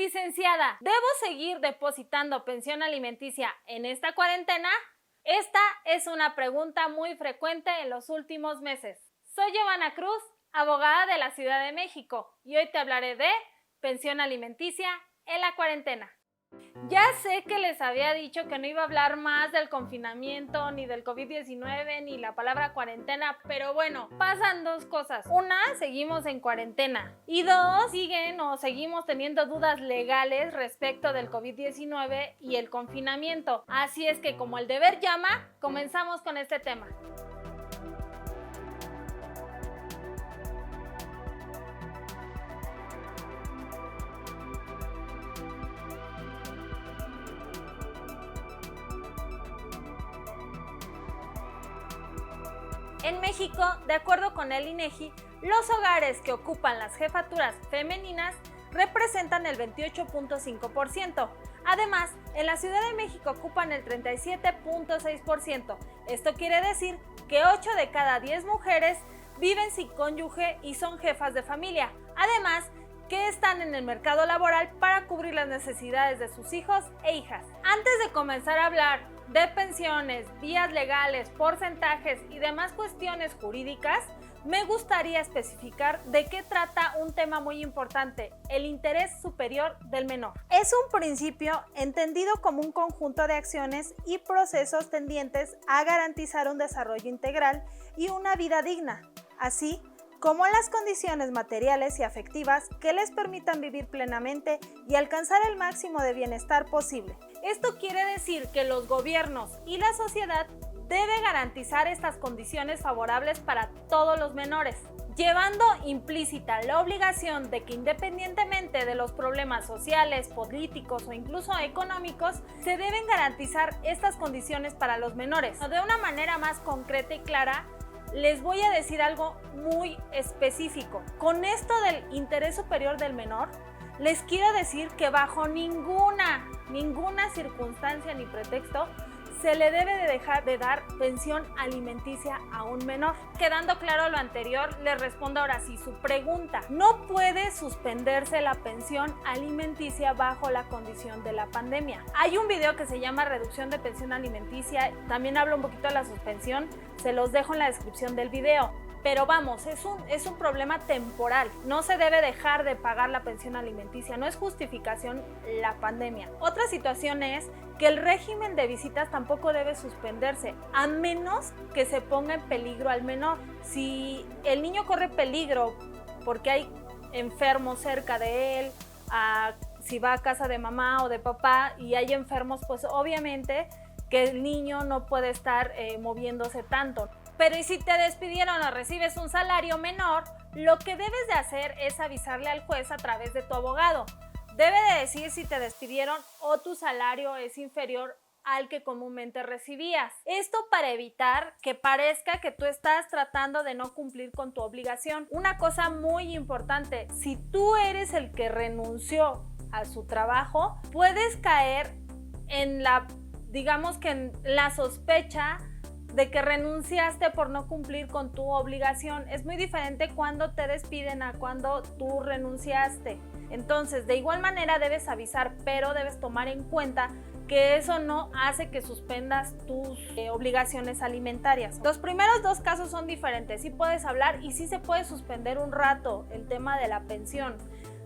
Licenciada, ¿debo seguir depositando pensión alimenticia en esta cuarentena? Esta es una pregunta muy frecuente en los últimos meses. Soy Giovanna Cruz, abogada de la Ciudad de México, y hoy te hablaré de pensión alimenticia en la cuarentena. Ya sé que les había dicho que no iba a hablar más del confinamiento, ni del COVID-19, ni la palabra cuarentena, pero bueno, pasan dos cosas. Una, seguimos en cuarentena. Y dos, seguimos teniendo dudas legales respecto del COVID-19 y el confinamiento. Así es que, como el deber llama, comenzamos con este tema. En México, de acuerdo con el INEGI, los hogares que ocupan las jefaturas femeninas representan el 28.5%. Además, en la Ciudad de México ocupan el 37.6%. Esto quiere decir que 8 de cada 10 mujeres viven sin cónyuge y son jefas de familia. Además, que están en el mercado laboral para cubrir las necesidades de sus hijos e hijas. Antes de comenzar a hablar de pensiones, vías legales, porcentajes y demás cuestiones jurídicas, me gustaría especificar de qué trata un tema muy importante: el interés superior del menor. Es un principio entendido como un conjunto de acciones y procesos tendientes a garantizar un desarrollo integral y una vida digna, así como las condiciones materiales y afectivas que les permitan vivir plenamente y alcanzar el máximo de bienestar posible. Esto quiere decir que los gobiernos y la sociedad deben garantizar estas condiciones favorables para todos los menores, llevando implícita la obligación de que, independientemente de los problemas sociales, políticos o incluso económicos, se deben garantizar estas condiciones para los menores. De una manera más concreta y clara, les voy a decir algo muy específico. Con esto del interés superior del menor, les quiero decir que bajo ninguna circunstancia ni pretexto se le debe de dejar de dar pensión alimenticia a un menor. Quedando claro lo anterior, les respondo ahora sí su pregunta. No puede suspenderse la pensión alimenticia bajo la condición de la pandemia. Hay un video que se llama Reducción de pensión alimenticia, también hablo un poquito de la suspensión, se los dejo en la descripción del video. Pero vamos, es un problema temporal. No se debe dejar de pagar la pensión alimenticia, no es justificación la pandemia. Otra situación es que el régimen de visitas tampoco debe suspenderse, a menos que se ponga en peligro al menor. Si el niño corre peligro porque hay enfermos cerca de él, si va a casa de mamá o de papá y hay enfermos, pues obviamente que el niño no puede estar moviéndose tanto. Pero ¿y si te despidieron o recibes un salario menor? Lo que debes de hacer es avisarle al juez a través de tu abogado. Debe de decir si te despidieron o tu salario es inferior al que comúnmente recibías. Esto para evitar que parezca que tú estás tratando de no cumplir con tu obligación. Una cosa muy importante: si tú eres el que renunció a su trabajo, puedes caer en la sospecha de que renunciaste por no cumplir con tu obligación. Es muy diferente cuando te despiden a cuando tú renunciaste. Entonces, de igual manera debes avisar, pero debes tomar en cuenta que eso no hace que suspendas tus obligaciones alimentarias. Los primeros dos casos son diferentes. Sí puedes hablar y sí se puede suspender un rato el tema de la pensión.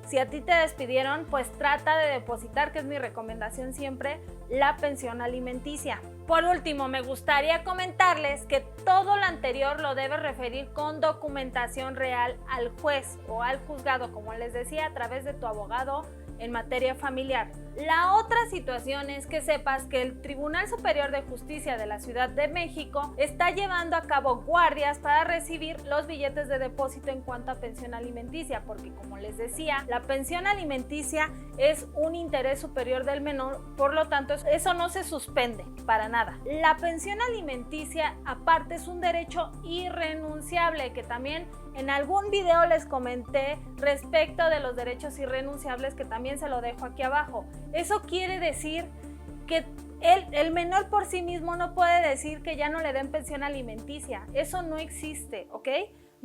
Si a ti te despidieron, pues trata de depositar, que es mi recomendación siempre, la pensión alimenticia. Por último, me gustaría comentarles que todo lo anterior lo debes referir con documentación real al juez o al juzgado, como les decía, a través de tu abogado en materia familiar. La otra situación es que sepas que el Tribunal Superior de Justicia de la Ciudad de México está llevando a cabo guardias para recibir los billetes de depósito en cuanto a pensión alimenticia, porque, como les decía, la pensión alimenticia es un interés superior del menor, por lo tanto eso no se suspende para nada. La pensión alimenticia aparte es un derecho irrenunciable, que también en algún video les comenté respecto de los derechos irrenunciables, que también se lo dejo aquí abajo. Eso quiere decir que el menor por sí mismo no puede decir que ya no le den pensión alimenticia. Eso no existe, ¿ok?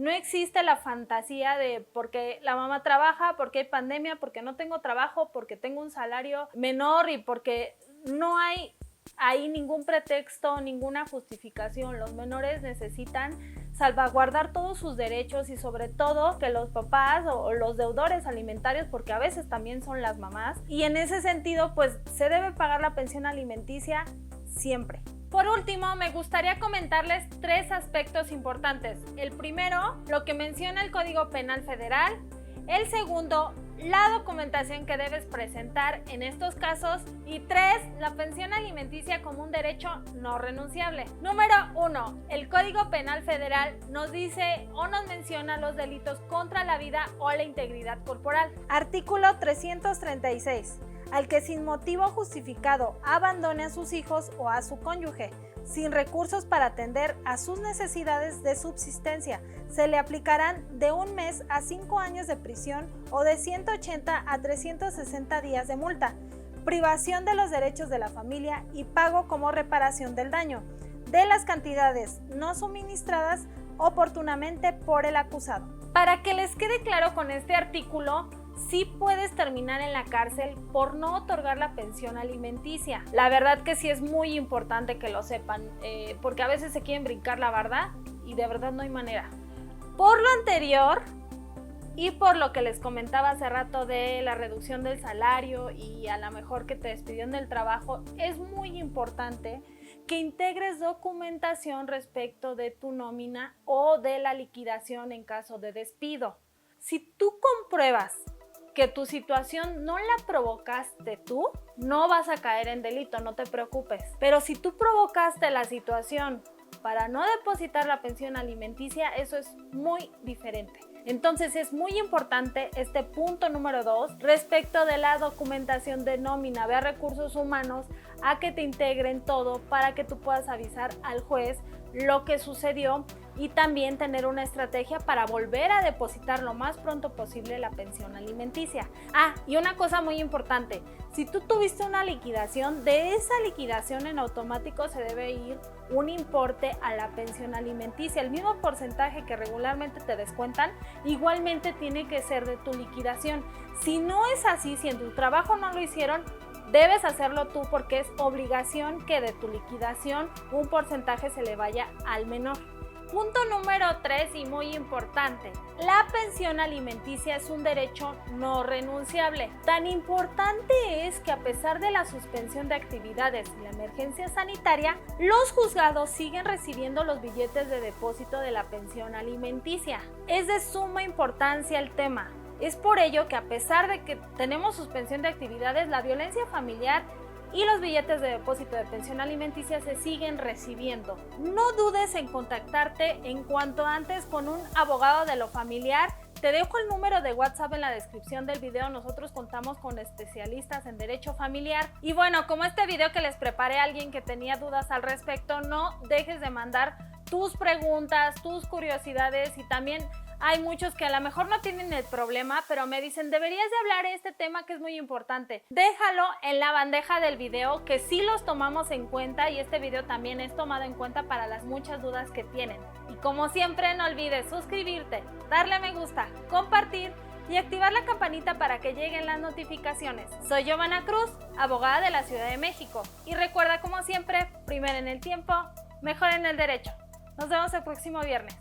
No existe la fantasía de porque la mamá trabaja, porque hay pandemia, porque no tengo trabajo, porque tengo un salario menor y porque no hay ahí ningún pretexto, ninguna justificación. Los menores necesitan salvaguardar todos sus derechos y sobre todo que los papás o los deudores alimentarios, porque a veces también son las mamás, y en ese sentido pues se debe pagar la pensión alimenticia siempre. Por último, me gustaría comentarles 3 aspectos importantes. El primero, lo que menciona el Código Penal Federal. El segundo, la documentación que debes presentar en estos casos. Y 3, la pensión alimenticia como un derecho no renunciable. Número 1, el Código Penal Federal nos dice o nos menciona los delitos contra la vida o la integridad corporal. Artículo 336. Al que sin motivo justificado abandone a sus hijos o a su cónyuge, sin recursos para atender a sus necesidades de subsistencia, se le aplicarán de 1 mes a 5 años de prisión o de 180 a 360 días de multa, privación de los derechos de la familia y pago como reparación del daño, de las cantidades no suministradas oportunamente por el acusado. Para que les quede claro con este artículo, sí puedes terminar en la cárcel por no otorgar la pensión alimenticia. La verdad que sí es muy importante que lo sepan, porque a veces se quieren brincar la barda y de verdad no hay manera. Por lo anterior y por lo que les comentaba hace rato de la reducción del salario y a lo mejor que te despidieron del trabajo, es muy importante que integres documentación respecto de tu nómina o de la liquidación en caso de despido. Si tú compruebas que tu situación no la provocaste tú, no vas a caer en delito, no te preocupes. Pero si tú provocaste la situación para no depositar la pensión alimenticia, eso es muy diferente. Entonces es muy importante este punto número 2 respecto de la documentación de nómina. Ve a recursos humanos a que te integren todo para que tú puedas avisar al juez lo que sucedió y también tener una estrategia para volver a depositar lo más pronto posible la pensión alimenticia. Y una cosa muy importante, si tú tuviste una liquidación, de esa liquidación en automático se debe ir un importe a la pensión alimenticia. El mismo porcentaje que regularmente te descuentan, igualmente tiene que ser de tu liquidación. Si no es así, si en tu trabajo no lo hicieron, debes hacerlo tú porque es obligación que de tu liquidación un porcentaje se le vaya al menor. Punto número 3 y muy importante, la pensión alimenticia es un derecho no renunciable. Tan importante es que a pesar de la suspensión de actividades y la emergencia sanitaria, los juzgados siguen recibiendo los billetes de depósito de la pensión alimenticia. Es de suma importancia el tema. Es por ello que a pesar de que tenemos suspensión de actividades, la violencia familiar y los billetes de depósito de pensión alimenticia se siguen recibiendo. No dudes en contactarte en cuanto antes con un abogado de lo familiar. Te dejo el número de WhatsApp en la descripción del video. Nosotros contamos con especialistas en derecho familiar. Y bueno, como este video que les preparé a alguien que tenía dudas al respecto, no dejes de mandar tus preguntas, tus curiosidades y también hay muchos que a lo mejor no tienen el problema, pero me dicen, deberías de hablar de este tema que es muy importante. Déjalo en la bandeja del video, que sí los tomamos en cuenta y este video también es tomado en cuenta para las muchas dudas que tienen. Y como siempre, no olvides suscribirte, darle a me gusta, compartir y activar la campanita para que lleguen las notificaciones. Soy Giovanna Cruz, abogada de la Ciudad de México. Y recuerda, como siempre, primero en el tiempo, mejor en el derecho. Nos vemos el próximo viernes.